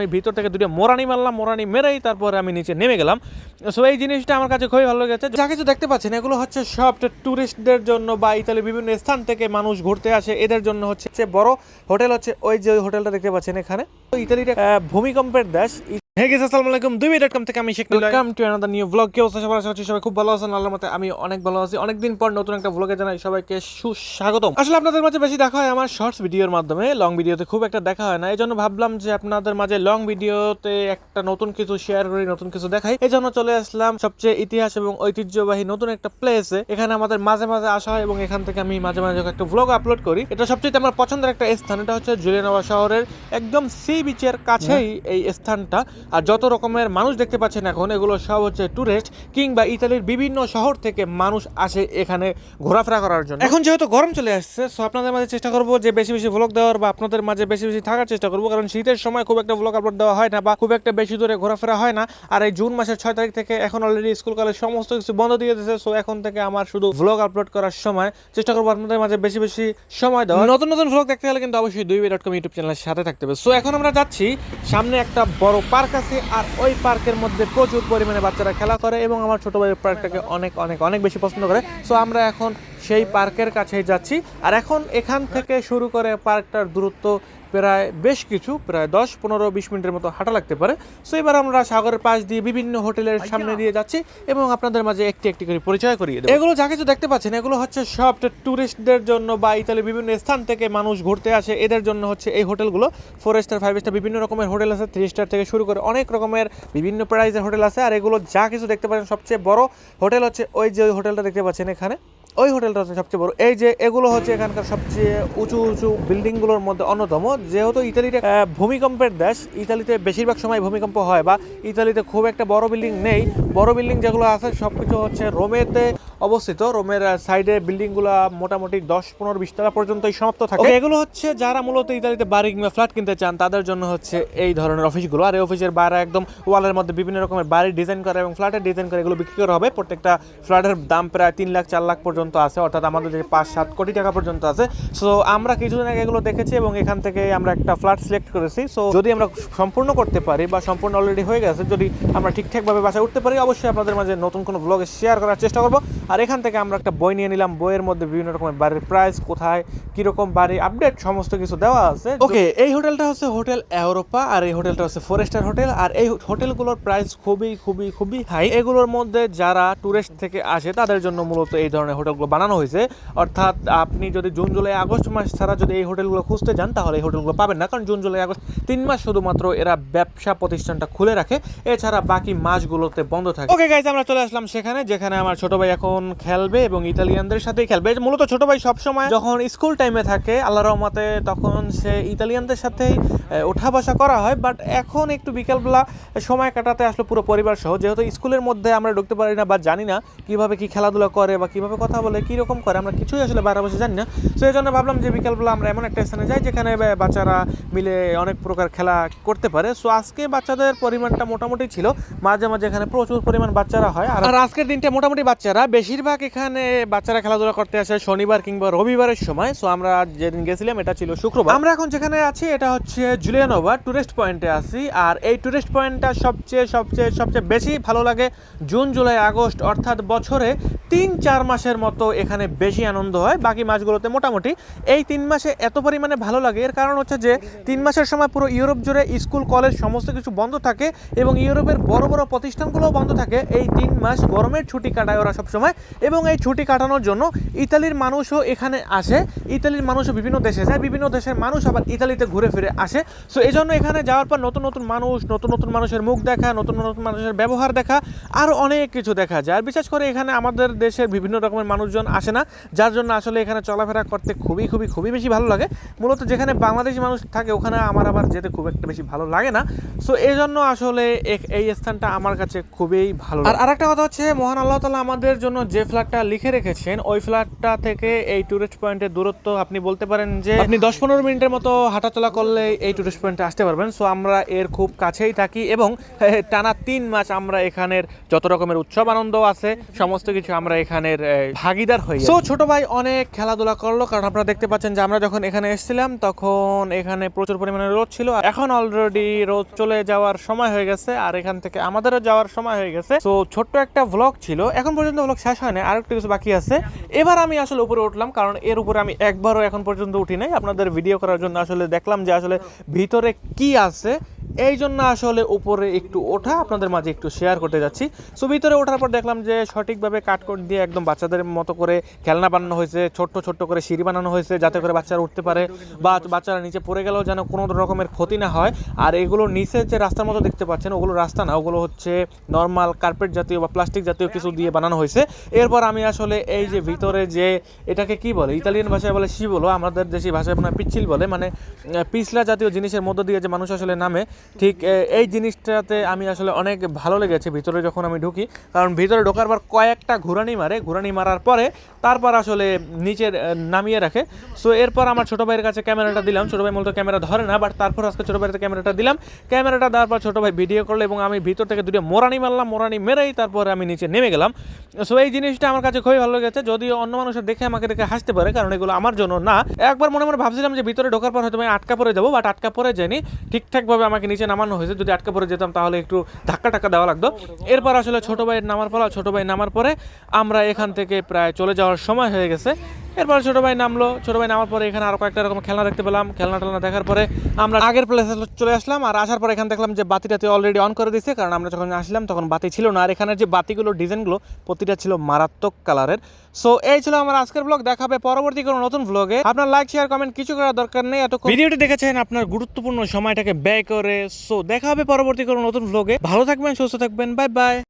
আমি ভিতর থেকে দুটো মোরানি মারলাম, মোরানি মেরেই তারপরে আমি নিচে নেমে গেলাম। সো এই জিনিসটা আমার কাছে খুবই ভালো লেগেছে। যা কিছু দেখতে পাচ্ছেন এগুলো হচ্ছে সব ট্যুরিস্টদের জন্য বা ইতালির বিভিন্ন স্থান থেকে মানুষ ঘুরতে আসে, এদের জন্য হচ্ছে বড় হোটেল হচ্ছে ওই যে ওই হোটেলটা দেখতে পাচ্ছেন এখানে। ইতালির ভূমিকম্পের দেশ। হে গাইস, আসসালামু আলাইকুম। দুইমি.com থেকে আমি Sheikh. Welcome to another new blog. কি অবস্থা সবার? আশা করছি সবাই খুব ভালো আছেন। আল্লাহর রহমতে আমি অনেক ভালো আছি। অনেকদিন পর নতুন একটা ব্লগে জানাই সবাইকে সুস্বাগতম। আসলে আপনাদের মাঝে বেশি দেখা হয় আমার শর্টস ভিডিওর মাধ্যমে, লং ভিডিওতে খুব একটা দেখা হয় না। এই জন্য ভাবলাম যে আপনাদের মাঝে লং ভিডিওতে একটা নতুন কিছু শেয়ার করি, নতুন কিছু দেখাই। এই জন্য চলে আসলাম সবচেয়ে ইতিহাস এবং ঐতিহ্যবাহী নতুন একটা প্লেসে। এখানে আমাদের মাঝে মাঝে আসা হয় এবং এখান থেকে আমি মাঝে মাঝে একটা ব্লগ আপলোড করি। এটা সবচেয়ে আমার পছন্দের একটা স্থান। এটা হচ্ছে জুলিয়ানোভা শহরের একদম সি বিচের কাছেই এই স্থানটা। আর যত রকমের মানুষ দেখতে পাচ্ছেন এখন, এগুলো সব হচ্ছে টুরিস্ট কিংবা ইতালির বিভিন্ন শহর থেকে মানুষ আসে এখানে ঘোরাফেরা করার জন্য। এখন যেহেতু গরম চলে আসছে, সো আপনাদের মাঝে চেষ্টা করবো যে বেশি বেশি ব্লগ দেওয়ার বা আপনাদের মাঝে বেশি বেশি থাকার চেষ্টা করবো, কারণ শীতের সময় খুব একটা ব্লগ আপলোড দেওয়া হয় না বা খুব একটা বেশি দূরে ঘোরাফেরা হয় না। আর এই জুন মাসের 6 তারিখ থেকে এখন অলরেডি স্কুল কলেজ সমস্ত কিছু বন্ধ দিয়ে দিয়েছে। সো এখন থেকে আমার শুধু ব্লগ আপলোড করার সময় চেষ্টা করবো আপনাদের মাঝে বেশি বেশি সময় দেওয়া। নতুন নতুন ব্লগ দেখতে হলে কিন্তু অবশ্যই দুইমি.com ইউটিউব চ্যানেলের সাথে থাকতে হবে। সো এখন আমরা যাচ্ছি, সামনে একটা বড় পার্ক আছে আর ওই পার্কের মধ্যে প্রচুর পরিমাণে বাচ্চারা খেলা করে এবং আমার ছোট ভাই পার্কটাকে অনেক অনেক অনেক বেশি পছন্দ করে। সো আমরা এখন সেই পার্কের কাছেই যাচ্ছি। আর এখন এখান থেকে শুরু করে পার্কটার দূরত্ব প্রায় বেশ কিছু, প্রায় 10-15-20 মিনিটের মতো হাঁটা লাগতে পারে। সো এবার আমরা সাগরের পাশ দিয়ে বিভিন্ন হোটেলের সামনে দিয়ে যাচ্ছি এবং আপনাদের মাঝে একটি একটি করে পরিচয় করিয়ে দেব। এগুলো যা কিছু দেখতে পাচ্ছেন এগুলো হচ্ছে সব ট্যুরিস্টদের জন্য বা ইতালির বিভিন্ন স্থান থেকে মানুষ ঘুরতে আসে, এদের জন্য হচ্ছে এই হোটেলগুলো। 4 স্টার 5 স্টার বিভিন্ন রকমের হোটেল আছে, 3 স্টার থেকে শুরু করে অনেক রকমের বিভিন্ন প্রাইজের হোটেল আছে। আর এগুলো যা কিছু দেখতে পাচ্ছেন সবচেয়ে বড় হোটেল হচ্ছে ওই যে ওই হোটেলটা দেখতে পাচ্ছেন এখানে, ওই হোটেলটা হচ্ছে সবচেয়ে বড়। এই যে এগুলো হচ্ছে এখানকার সবচেয়ে উঁচু উঁচু বিল্ডিংগুলোর মধ্যে অন্যতম। যেহেতু ইতালির ভূমিকম্পের দেশ, ইতালিতে বেশিরভাগ সময় ভূমিকম্প হয় বা ইতালিতে খুব একটা বড় বিল্ডিং নেই। বড় বিল্ডিং যেগুলো আছে সবকিছু হচ্ছে রোমেতে অবস্থিত। রোমের সাইডে বিল্ডিংগুলো মোটামুটি 10-15-20 তলা পর্যন্তই সমাপ্ত থাকে। এগুলো হচ্ছে যারা মূলত ইতালিতে বাড়ি কিংবা ফ্ল্যাট কিনতে চান তাদের জন্য হচ্ছে এই ধরনের অফিসগুলো। আর এই অফিসের বাইরে একদম ওয়ালের মধ্যে বিভিন্ন রকমের বাড়ির ডিজাইন করে এবং ফ্ল্যাটের ডিজাইন করে এগুলো বিক্রি করা হবে। প্রত্যেকটা ফ্ল্যাটের দাম প্রায় 3 লাখ 4 লাখ পর্যন্ত আছে, অর্থাৎ আমাদের যে 5-7 কোটি টাকা পর্যন্ত আছে। সো আমরা কিছুদিন আগে এগুলো দেখেছি এবং এখান থেকে আমরা একটা ফ্ল্যাট সিলেক্ট করেছি। সো যদি আমরা সম্পূর্ণ করতে পারি বা সম্পূর্ণ অলরেডি হয়ে গেছে, যদি আমরা ঠিকঠাকভাবে বাসায় উঠতে পারি, অবশ্যই আপনাদের মাঝে নতুন কোনো ব্লগে শেয়ার করার চেষ্টা করবো। আর এখান থেকে আমরা একটা বই নিয়ে নিলাম, বইয়ের মধ্যে বিভিন্ন রকমের বাড়ির প্রাইস, কোথায় কিরকম বাড়ি আপডেট সমস্ত কিছু দেওয়া আছে। ওকে, এই হোটেলটা হচ্ছে হোটেল ইউরোপা আর এই হোটেলটা হচ্ছে 4 স্টার হোটেল। আর এই হোটেলগুলোর প্রাইস খুবই খুবই খুবই হাই। এগুলোর মধ্যে যারা টুরিস্ট থেকে আসে তাদের জন্য মূলত এই ধরনের হোটেলগুলো বানানো হয়েছে। অর্থাৎ আপনি যদি জুন জুলাই আগস্ট মাস ছাড়া যদি এই হোটেলগুলো খুঁজতে যান তাহলে এই হোটেলগুলো পাবেন না, কারণ জুন জুলাই আগস্ট 3 মাস শুধুমাত্র এরা ব্যবসা প্রতিষ্ঠানটা খুলে রাখে, এছাড়া বাকি মাসগুলোতে বন্ধ থাকে। ওকে গাইস, আমরা চলে আসলাম সেখানে যেখানে আমার ছোট ভাই এখন খেলবে এবং ইতালিয়ানদের সাথেই খেলবে। মূলত ছোট ভাই সবসময় যখন স্কুল টাইমে থাকে আল্লাহর রহমতে তখন সে ইতালিয়ানদের সাথেই ওঠা বসা করা হয়, বাট এখন একটু বিকেলবেলা সময় কাটাতে আসলে পুরো পরিবার সহ, যেহেতু স্কুলের মধ্যে আমরা ঢুকতে পারি না বা জানি না কিভাবে কি খেলাধুলা করে বা কিভাবে কথা বলে, কীরকম করে, আমরা কিছুই আসলে বাইরে বসে জানি না। সো এই জন্য ভাবলাম যে বিকালবেলা আমরা এমন একটা স্থানে যাই যেখানে বাচ্চারা মিলে অনেক প্রকার খেলা করতে পারে। সো আজকে বাচ্চাদের পরিমাণটা মোটামুটি ছিল, মাঝে মাঝে এখানে প্রচুর পরিমাণ বাচ্চারা হয়। আর আজকের দিনটা মোটামুটি বাচ্চারা বেশিরভাগ এখানে বাচ্চারা খেলাধুলা করতে আসে শনিবার কিংবা রবিবারের সময়। সো আমরা যেদিন গেছিলাম এটা ছিল শুক্রবার। আমরা এখন যেখানে আছি এটা হচ্ছে জুলিয়ানোভা টুরিস্ট পয়েন্টে আছি। আর এই টুরিস্ট পয়েন্টটা সবচেয়ে সবচেয়ে সবচেয়ে বেশি ভালো লাগে জুন জুলাই আগস্ট, অর্থাৎ বছরে 3-4 মাসের মতো এখানে বেশি আনন্দ হয়। বাকি মাসগুলোতে মোটামুটি, এই 3 মাসে এত পরিমাণে ভালো লাগে এর কারণ হচ্ছে যে 3 মাসের সময় পুরো ইউরোপ জুড়ে স্কুল কলেজ সমস্ত কিছু বন্ধ থাকে এবং ইউরোপের বড় বড় প্রতিষ্ঠানগুলোও বন্ধ থাকে। এই 3 মাস গরমের ছুটি কাটায় ওরা সবসময় এবং এই ছুটি কাটানোর জন্য ইতালির মানুষও এখানে আসে। ইতালির মানুষও বিভিন্ন দেশে যায়, বিভিন্ন দেশের মানুষ আবার ইতালিতে ঘুরে ফিরে আসে। সো এই জন্য এখানে যাওয়ার পর নতুন নতুন মানুষ, নতুন নতুন মানুষের মুখ দেখা, নতুন নতুন মানুষের ব্যবহার দেখা, আরও অনেক কিছু দেখা যায়। আর বিশেষ করে এখানে আমাদের দেশের বিভিন্ন রকমের মানুষজন আসে না, যার জন্য আসলে এখানে চলাফেরা করতে খুবই খুবই খুবই বেশি ভালো লাগে। মূলত যেখানে বাংলাদেশি মানুষ থাকে ওখানে আমার আবার যেতে খুব একটা বেশি ভালো লাগে না। সো এই জন্য আসলে এই স্থানটা আমার কাছে খুবই ভালো। আর আরেকটা কথা হচ্ছে, মহান আল্লাহ তাআলা আমাদের জন্য যে ফ্ল্যাটটা লিখে রেখেছেন ওই ফ্ল্যাটটা থেকে এই টুরিস্ট পয়েন্টের দূরত্ব আপনি বলতে পারেন যে আপনি 10-15 মিনিটের মতো হাঁটাচলা করলে এই টুরিস্ট পয়েন্টে আসতে পারবেন। সো আমরা এর খুব কাছেই থাকি এবং টানা 3 মাস আমরা এখানের যত রকমের উৎসব আনন্দ আছে সমস্ত কিছু আমরা এখানের ভাগিদার হয়ে সো ছোট ভাই অনেক খেলাধুলা করলো, কারণ আপনারা দেখতে পাচ্ছেন যে আমরা যখন এখানে এসেছিলাম তখন এখানে প্রচুর পরিমাণে রোদ ছিল। এখন অলরেডি রোদ চলে যাওয়ার সময় হয়ে গেছে, আর এখান থেকে আমাদেরও যাওয়ার সময় হয়ে গেছে। তো ছোট্ট একটা ভ্লগ ছিল, এখন পর্যন্ত ভ্লগ শেষ হয় না, আর একটু কিছু বাকি আছে। এবার আমি আসলে উপরে উঠলাম, কারণ এর উপরে আমি একবারও এখন পর্যন্ত উঠি নাই। আপনাদের ভিডিও করার জন্য আসলে দেখলাম যে আসলে ভিতরে কি আছে, এই জন্য আসলে উপরে একটু ওঠা, আপনাদের মাঝে একটু শেয়ার করতে যাচ্ছি। সো ভিতরে ওঠার পর দেখলাম যে সঠিকভাবে কাটকোট দিয়ে একদম বাচ্চাদের মতো করে খেলনা বানানো হয়েছে, ছোট্ট ছোট্ট করে সিঁড়ি বানানো হয়েছে, যাতে করে বাচ্চারা উঠতে পারে বা বাচ্চারা নিচে পড়ে গেলেও যেন কোনো রকমের ক্ষতি না হয়। আর এগুলো নিচে যে রাস্তার মতো দেখতে পাচ্ছেন, ওগুলো রাস্তা না, ওগুলো হচ্ছে নর্মাল কার্পেট জাতীয় বা প্লাস্টিক জাতীয় কিছু দিয়ে বানানো হয়েছে। এরপর আমি আসলে এই যে ভিতরে যে এটাকে কি বলে, ইতালিয়ান ভাষায় বলে শিবলো, আমাদের দেশি ভাষায় আপনার পিচ্ছিল বলে, মানে পিছলা জাতীয় জিনিসের মধ্য দিয়ে যে মানুষ আসলে নামে, ঠিক এই জিনিসটাতে আমি আসলে অনেক ভালো লেগেছে ভিতরে যখন আমি ঢুকি। কারণ ভিতরে ঢোকার পর কয়েকটা ঘুরানি মারার পরে তারপর আসলে নিচে নামিয়ে রাখে। সো এরপর আমার ছোটো ভাইয়ের কাছে ক্যামেরাটা দিলাম। ছোটো ভাই মূলত ক্যামেরা ধরে না, বাট তারপর আজকে ছোটো ভাইয়ের ক্যামেরাটা দিলাম। ক্যামেরাটা দেওয়ার পর ছোটো ভাই ভিডিও করলো এবং আমি ভিতর থেকে দুটো মোরানি মারলাম। মোরানি মেরেই তারপরে আমি নিচে নেমে গেলাম। সো এই জিনিসটা আমার কাছে খুবই ভালো লেগেছে, যদিও অন্য মানুষের দেখে আমাকে দেখে হাসতে পারে, কারণ এগুলো আমার জন্য না। একবার মনে মনে ভাবছিলাম যে ভিতরে ঢোকার পর হয়তো আমি আটকা পড়ে যাবো, বাট আটকা পড়ে যায়নি, ঠিকঠাকভাবে আমাকে নিচে নামানো হয়েছে। যদি আটকা পড়ে যেতাম তাহলে একটু ধাক্কা দেওয়া লাগতো। এরপর আসলে ছোটো ভাইয়ের নামার পরে আমরা এখান থেকে প্রায় চলে যাওয়ার সময় হয়ে গেছে। এরপর ছোটো ভাই নামার পরে এখানে আরও কয়েকটা রকম খেলনা দেখতে পেলাম। খেলনা দেখার পরে আমরা আগের প্লেসে চলে আসলাম। আর আসার পরে এখানে দেখলাম যে বাতিটাতে অলরেডি অন করে দিয়েছে, কারণ আমরা যখন আসলাম তখন বাতি ছিল না। আর এখানের যে বাতিগুলো ডিজাইনগুলো প্রতিটা ছিল মারাত্মক কালারের। সো এই ছিল আমার আজকের ব্লগ। দেখাবে পরবর্তী কোনো নতুন ব্লগে। আপনার লাইক শেয়ার কমেন্ট কিছু করার দরকার নেই, এত ভিডিওটি দেখেছেন আপনার গুরুত্বপূর্ণ সময়টাকে ব্যয় করে। সো দেখা হবে পরবর্তী কোনো নতুন ব্লগে। ভালো থাকবেন, সুস্থ থাকবেন, বাই বাই।